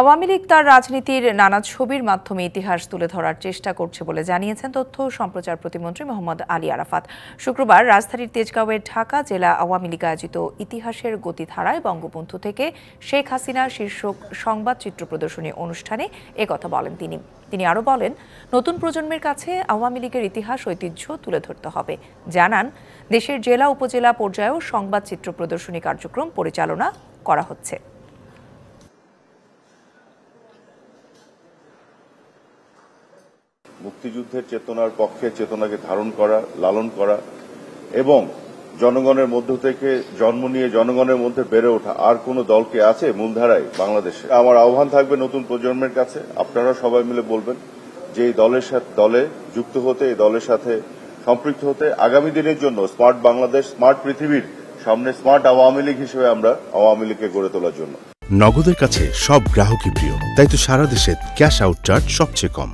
আওয়ামী লীগ তার রাজনীতির নানা ছবির মাধ্যমে ইতিহাস তুলে ধরার চেষ্টা করছে বলে জানিয়েছেন তথ্য ও সম্প্রচার প্রতিমন্ত্রী মোহাম্মদ আলী আরাফাত। শুক্রবার রাজধানীর তেজগাঁওয়ের ঢাকা জেলা আওয়ামী লীগ আয়োজিত ইতিহাসের গতিধারায় বঙ্গবন্ধু থেকে শেখ হাসিনা শীর্ষক সংবাদ চিত্র প্রদর্শনী অনুষ্ঠানে একথা বলেন তিনি আরও বলেন, নতুন প্রজন্মের কাছে আওয়ামী লীগের ইতিহাস ঐতিহ্য তুলে ধরতে হবে। জানান, দেশের জেলা উপজেলা পর্যায়েও সংবাদ চিত্র প্রদর্শনী কার্যক্রম পরিচালনা করা হচ্ছে। মুক্তিযুদ্ধের চেতনার পক্ষে চেতনাকে ধারণ করা, লালন করা এবং জনগণের মধ্য থেকে জন্ম নিয়ে জনগণের মধ্যে বেড়ে ওঠা আর কোন দলকে আছে মূলধারায় বাংলাদেশে? আমার আহ্বান থাকবে নতুন প্রজন্মের কাছে, আপনারা সবাই মিলে বলবেন যে এই দলে যুক্ত হতে, এই দলের সাথে সম্পৃক্ত হতে, আগামী দিনের জন্য স্মার্ট বাংলাদেশ, স্মার্ট পৃথিবীর সামনে স্মার্ট আওয়ামী লীগ হিসেবে আমরা আওয়ামী লীগকে গড়ে তোলার জন্য। নগদের কাছে সব গ্রাহকই প্রিয়, তাই তো সারা দেশে ক্যাশ আউট চার্জ সবচেয়ে কম।